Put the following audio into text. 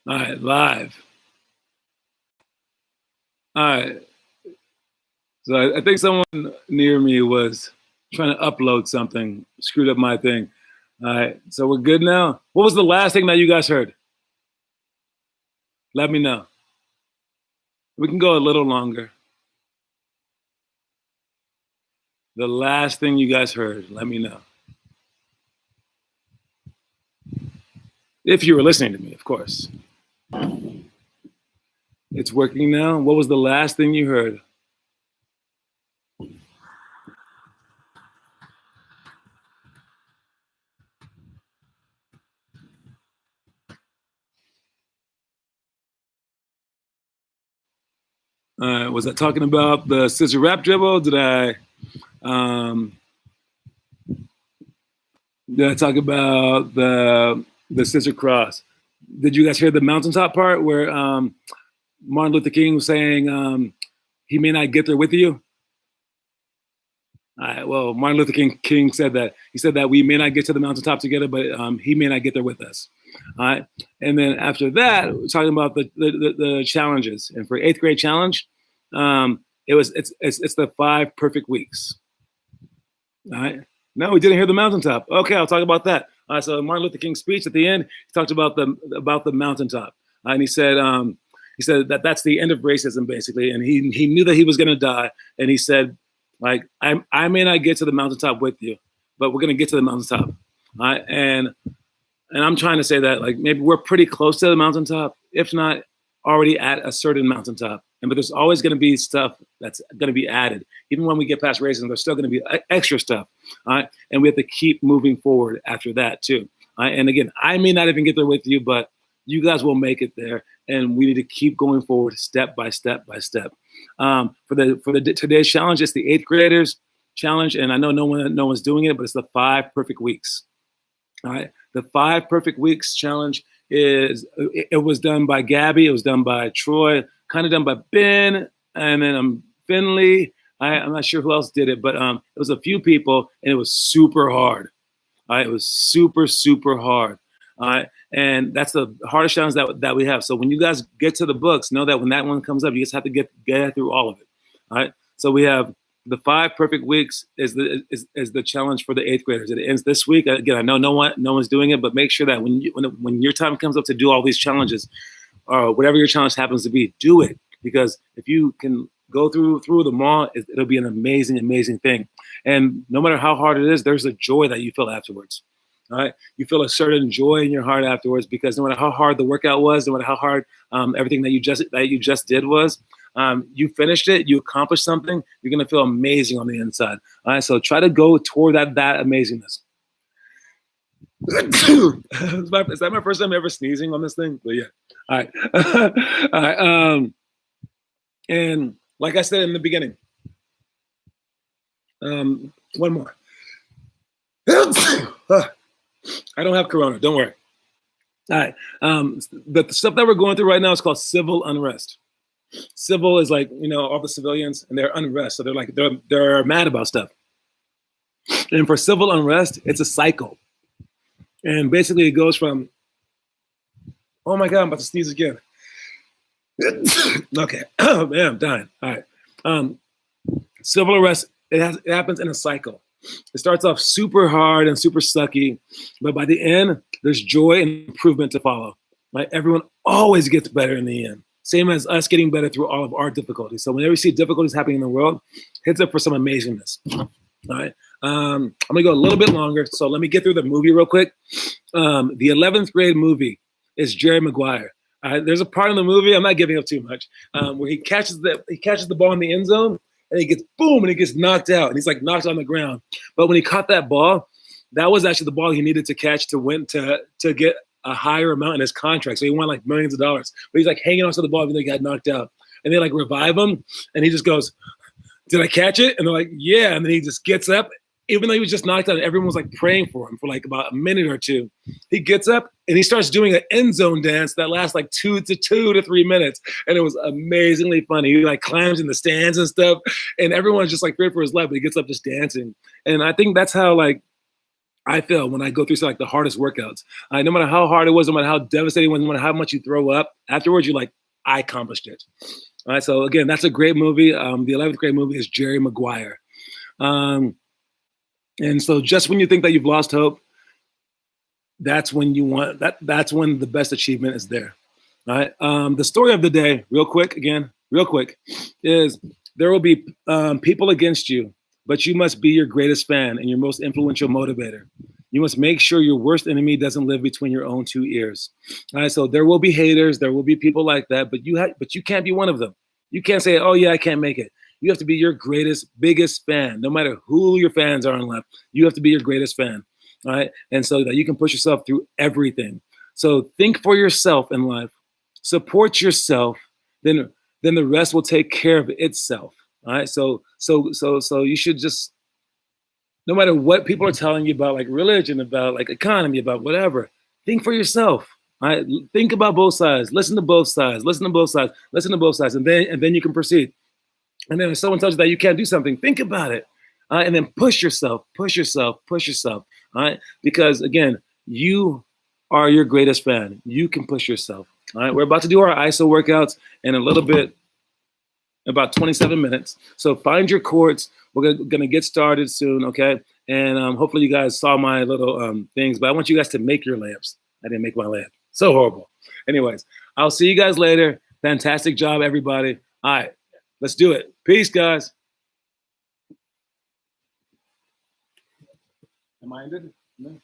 All right, live. All right. So I think someone near me was trying to upload something, screwed up my thing. All right. So we're good now. What was the last thing that you guys heard? Let me know. We can go a little longer. The last thing you guys heard, let me know. If you were listening to me, of course. It's working now. What was the last thing you heard? Was I talking about the scissor rap dribble? Um, did I talk about the scissor cross? Did you guys hear the mountaintop part where Martin Luther King was saying he may not get there with you? All right, well, Martin Luther King said that. He said that we may not get to the mountaintop together, but he may not get there with us. All right, and then after that, we're talking about the challenges. And for eighth grade challenge, it's the 5 perfect weeks. All right. No, we didn't hear the mountaintop. Okay, I'll talk about that. All right, so Martin Luther King's speech at the end, he talked about the mountaintop, and he said that's the end of racism, basically, and he knew that he was going to die, and he said, like, I may not get to the mountaintop with you, but we're going to get to the mountaintop. All right, and I'm trying to say that, like, maybe we're pretty close to the mountaintop, if not already at a certain mountaintop. But there's always going to be stuff that's going to be added. Even when we get past racism, there's still going to be extra stuff. All right. And we have to keep moving forward after that, too. All right? And again, I may not even get there with you, but you guys will make it there. And we need to keep going forward step by step by step. For today's challenge, it's the 8th graders challenge. And I know no one's doing it, but it's the 5 perfect weeks. All right. The 5 perfect weeks challenge it was done by Gabby. It was done by Troy, kind of done by Ben, and then Finley. I'm not sure who else did it, but it was a few people, and it was super hard. All right, it was super, super hard. All right, and that's the hardest challenge that we have. So when you guys get to the books, know that when that one comes up, you just have to get through all of it. All right, so we have the 5 perfect weeks is the challenge for the 8th graders. It ends this week. Again, I know no one's doing it, but make sure that when your time comes up to do all these challenges, or whatever your challenge happens to be, do it, because if you can go through them all, it'll be an amazing, amazing thing. And no matter how hard it is, there's a joy that you feel afterwards. All right, you feel a certain joy in your heart afterwards, because no matter how hard the workout was, no matter how hard everything that you just did was, you finished it, you accomplished something, you're gonna feel amazing on the inside. All right, so try to go toward that amazingness. Is that my first time ever sneezing on this thing? But yeah. All right. All right. And like I said in the beginning, one more. I don't have corona. Don't worry. All right. The stuff that we're going through right now is called civil unrest. Civil is like, all the civilians, and they're unrest. So they're mad about stuff. And for civil unrest, it's a cycle. And basically it goes from, oh my God, I'm about to sneeze again. Okay. Oh man, I'm dying. All right. Civil unrest, it happens in a cycle. It starts off super hard and super sucky, but by the end, there's joy and improvement to follow. Like, everyone always gets better in the end. Same as us getting better through all of our difficulties. So whenever you see difficulties happening in the world, heads up for some amazingness. All right. I'm gonna go a little bit longer, so let me get through the movie real quick. The 11th grade movie is Jerry Maguire. There's a part in the movie, I'm not giving up too much, where he catches the ball in the end zone, and he gets boom, and he gets knocked out, and he's like knocked on the ground. But when he caught that ball, that was actually the ball he needed to catch to win to get a higher amount in his contract. So he won like millions of dollars. But he's like hanging onto the ball even though he got knocked out. And they like revive him, and he just goes, "Did I catch it?" And they're like, "Yeah." And then he just gets up, even though he was just knocked out, and everyone was like praying for him for like about a minute or two. He gets up and he starts doing an end zone dance that lasts like 2 to 3 minutes. And it was amazingly funny. He like climbs in the stands and stuff, and everyone's just like feared for his life, but he gets up just dancing. And I think that's how, like, I feel when I go through like the hardest workouts. No matter how hard it was, no matter how devastating it was, no matter how much you throw up, afterwards you're like, I accomplished it. All right. So again, that's a great movie. The 11th grade movie is Jerry Maguire. And so just when you think that you've lost hope, that's when you want that. That's when the best achievement is there. All right. The story of the day, real quick, is there will be people against you, but you must be your greatest fan and your most influential motivator. You must make sure your worst enemy doesn't live between your own two ears. All right. So there will be haters, there will be people like that, but you can't be one of them. You can't say, "Oh yeah, I can't make it." You have to be your greatest, biggest fan, no matter who your fans are in life. You have to be your greatest fan. All right. And so that you can push yourself through everything. So think for yourself in life, support yourself, then the rest will take care of itself. All right. So you should just, no matter what people are telling you about like religion, about like economy, about whatever, think for yourself. All right. Think about both sides. Listen to both sides. Listen to both sides. Listen to both sides. And then you can proceed. And then if someone tells you that you can't do something, think about it. And then push yourself, push yourself, push yourself. All right. Because again, you are your greatest fan. You can push yourself. All right. We're about to do our ISO workouts in a little bit, about 27 minutes. So find your courts. We're going to get started soon. Okay. And hopefully you guys saw my little things, but I want you guys to make your lamps. I didn't make my lamp. So horrible. Anyways, I'll see you guys later. Fantastic job, everybody. All right. Let's do it. Peace, guys. Am I ended? No.